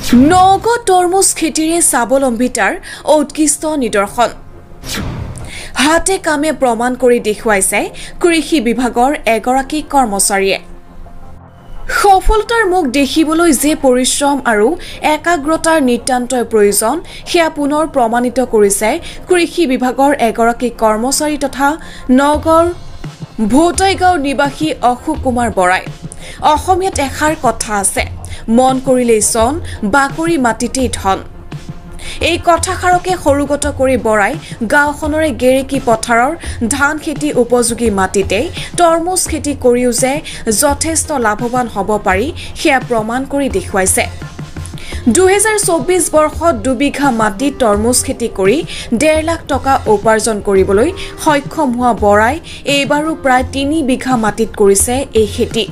নগাঁও তৰমুজ খেতিৰে স্বাৱলম্বিতাৰ উৎকৃষ্ট নিদৰ্শন হাতে কামে প্ৰমাণ কৰি দেখুৱাইছে কৃষি বিভাগৰ এগৰাকী কৰ্মচাৰীয়ে সফলতাৰ মুখ দেখিবলৈ যে পৰিশ্ৰম আৰু একাগ্ৰতাৰ নিতান্তই প্ৰয়োজন সেয়া পুনৰ প্ৰমাণিত কৰিছে কৃষি বিভাগৰ এগৰাকী কৰ্মচাৰী তথা নগাঁৱৰ ভোটাইগাঁও নিবাসী অশোক কুমাৰ বৰাই অসমীয়াত এষাৰ কথা আছে মন কৰিলেই চন বাকৰি মাটিতেই ধন এই কথাষাৰকে সৰুগত কৰি বৰাই গাঁওখনৰে গেৰেকী পথাৰৰ ধান খেতি উপযোগী মাটিতে তৰমুজ খেতি কৰিও যে যথেষ্ট লাভৱান হ'ব পাৰি সেয়া প্ৰমাণ কৰি দেখুৱাইছে 2024 বৰ্ষত 2 বিঘা মাটিত তৰমুজ খেতি কৰি 1.5 লাখ টকা উপাৰ্জন কৰিবলৈ সক্ষম হোৱা বৰাই এইবাৰো প্ৰায় 3 বিঘা মাটিত কৰিছে এই খেতি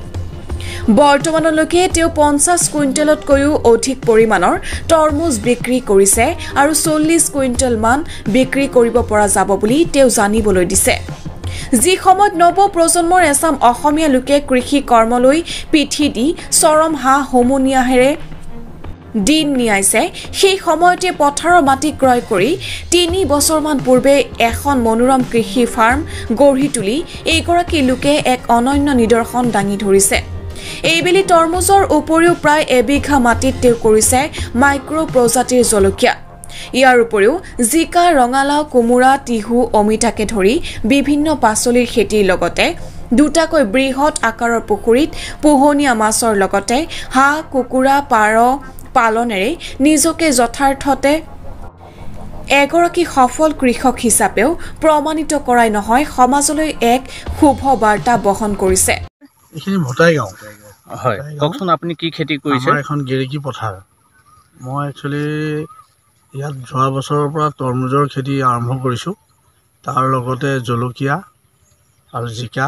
বৰ্তমানলৈকে তেওঁ 50 কুইণ্টেলতকৈও অধিক পৰিমাণৰ তৰমুজ বিক্ৰী কৰিছে আৰু 40 কুইণ্টেল মান বিক্ৰী কৰিব পৰা যাব বুলি তেওঁ জানিবলৈ দিছে যি সময়ত নৱ প্ৰজন্মৰ এছাম অসমীয়া লোকে কৃষি কৰ্মলৈ পিঠি দি চৰম হুমুনিয়াহেৰে দিন নিয়াইছে সেই সময়তে পথাৰৰ মাটি ক্ৰয় কৰি 3 বছৰমান পূৰ্বে এখন মনোৰম কৃষি ফাৰ্ম গঢ়ি তুলি এইগৰাকী লোকে এক অনন্য নিদৰ্শন দাঙি ধৰিছে এইবেলি তৰমুজৰ উপৰিও প্ৰায় 1 বিঘা মাটিত তেওঁ কৰিছে মাইক্ৰ প্ৰজাতিৰ জলকীয়া ইয়াৰ উপৰিও জিকা ৰঙালাও কোমোৰা তিহু অমিতাকে ধৰি বিভিন্ন পাচলিৰ খেতিৰ লগতে দুটাকৈ বৃহৎ আকাৰৰ পুখুৰীত পোহনীয়া মাছৰ লগতে হাঁহ কুকুৰা পাৰ পালনেৰে নিজকে যথাৰ্থতে এগৰাকী সফল কৃষক হিচাপেও প্ৰমাণিত কৰাই নহয় সমাজলৈ এক শুভ বাৰ্তা বহন কৰিছে এইখিনি ভোটাইগাঁও হয় কওকচোন আপুনি কি খেতি কৰিছে আমাৰ এখন গেৰেকী পথাৰ মই একচুৱেলি ইয়াত যোৱা বছৰৰ পৰা তৰমুজৰ খেতি আৰম্ভ কৰিছোঁ তাৰ লগতে জলকীয়া আৰু জিকা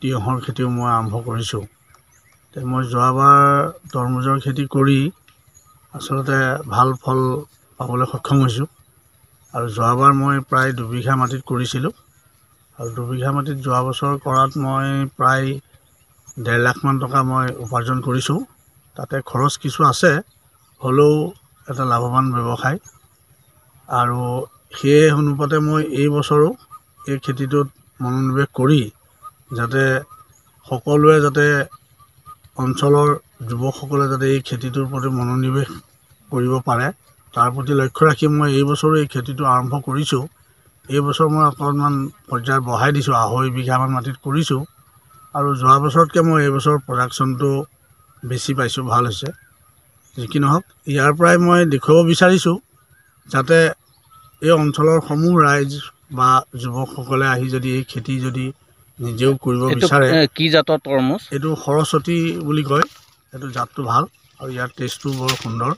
তিয়ঁহৰ খেতিও মই আৰম্ভ কৰিছোঁ মই যোৱাবাৰ তৰমুজৰ খেতি কৰি আচলতে ভাল ফল পাবলৈ সক্ষম হৈছোঁ আৰু যোৱাবাৰ মই প্ৰায় 2 বিঘা মাটিত কৰিছিলোঁ আৰু 2 বিঘা মাটিত যোৱা বছৰ কৰাত মই প্ৰায় 1.5 লাখ মান টকা মই উপাৰ্জন কৰিছোঁ তাতে খৰচ কিছু আছে হ'লেও এটা লাভৱান ব্যৱসায় আৰু সেই অনুপাতে মই এই বছৰো এই খেতিটোত মনোনিৱেশ কৰি যাতে সকলোৱে যাতে অঞ্চলৰ যুৱকসকলে যাতে এই খেতিটোৰ প্ৰতি মনোনিৱেশ কৰিব পাৰে তাৰ প্ৰতি লক্ষ্য ৰাখি মই এই বছৰো এই খেতিটো আৰম্ভ কৰিছোঁ এই বছৰ মই অকণমান পৰ্যায় বঢ়াই দিছোঁ 2.5 বিঘামান মাটিত কৰিছোঁ আৰু যোৱা বছৰতকৈ মই এই বছৰ প্ৰডাকশ্যনটো বেছি পাইছোঁ ভাল হৈছে যি কি নহওক ইয়াৰ পৰাই মই দেখুৱাব বিচাৰিছোঁ যাতে এই অঞ্চলৰ সমূহ ৰাইজ বা যুৱকসকলে আহি যদি এই খেতি যদি নিজেও কৰিব বিচাৰে কি জাতৰ তৰমুজ এইটো সৰস্বতী বুলি কয় এইটো জাতটো ভাল আৰু ইয়াৰ টেষ্টটো বৰ সুন্দৰ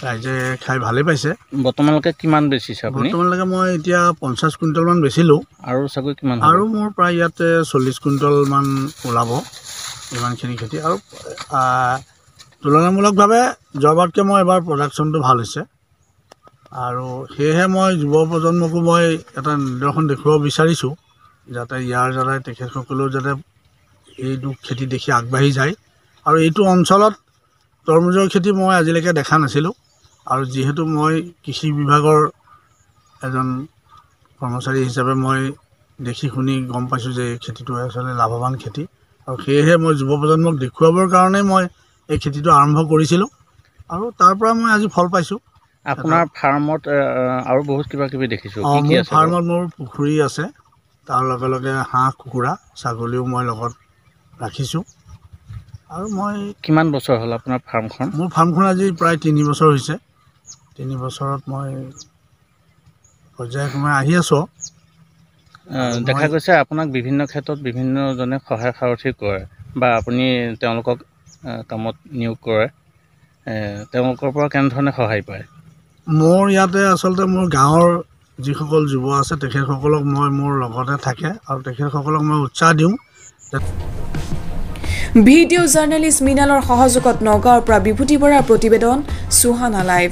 ৰাইজে খাই ভালেই পাইছে বৰ্তমানলৈকে কিমান বেচিছে আপুনি বৰ্তমানলৈকে মই এতিয়া 50 কুইণ্টেলমান বেচিলোঁ আৰু চাগৈ কিমান আৰু মোৰ প্ৰায় ইয়াতে 40 কুইণ্টেলমান ওলাব ইমানখিনি খেতি আৰু তুলনামূলকভাৱে যোৱাবাৰতকৈ মই এবাৰ প্ৰডাকশ্যনটো ভাল হৈছে আৰু সেয়েহে মই যুৱ প্ৰজন্মকো মই এটা নিদৰ্শন দেখুৱাব বিচাৰিছোঁ যাতে ইয়াৰ দ্বাৰাই তেখেতসকলেও যাতে এইটো খেতি দেখি আগবাঢ়ি যায় আৰু এইটো অঞ্চলত তৰমুজৰ খেতি মই আজিলৈকে দেখা নাছিলোঁ আৰু যিহেতু মই কৃষি বিভাগৰ এজন কৰ্মচাৰী হিচাপে মই দেখি শুনি গম পাইছোঁ যে এই খেতিটো আচলতে লাভৱান খেতি আৰু সেয়েহে মই যুৱ প্ৰজন্মক দেখুৱাবৰ কাৰণেই মই এই খেতিটো আৰম্ভ কৰিছিলোঁ আৰু তাৰ পৰা মই আজি ফল পাইছোঁ আপোনাৰ ফাৰ্মত আৰু বহুত কিবা কিবি দেখিছোঁ মোৰ ফাৰ্মত মোৰ পুখুৰী আছে তাৰ লগে লগে হাঁহ কুকুৰা ছাগলীও মই লগত ৰাখিছোঁ আৰু মই কিমান বছৰ হ'ল আপোনাৰ ফাৰ্মখন মোৰ ফাৰ্মখন আজি প্ৰায় 3 বছৰ হৈছে 3 বছৰত মই পৰ্যায়ক্ৰমে আহি আছোঁ দেখা গৈছে আপোনাক বিভিন্ন ক্ষেত্ৰত বিভিন্নজনে সহায় সাৰথি কৰে বা আপুনি তেওঁলোকক কামত নিয়োগ কৰে তেওঁলোকৰ পৰা কেনেধৰণে সহায় পায় মোৰ ইয়াতে আচলতে মোৰ গাঁৱৰ যিসকল যুৱ আছে তেখেতসকলক মই মোৰ লগতে থাকে আৰু তেখেতসকলক মই উৎসাহ দিওঁ ভিডিঅ' জাৰ্নেলিষ্ট মিনালৰ সহযোগত নগাঁৱৰ পৰা বিভূতি বৰাৰ প্ৰতিবেদন সুহানা লাইভ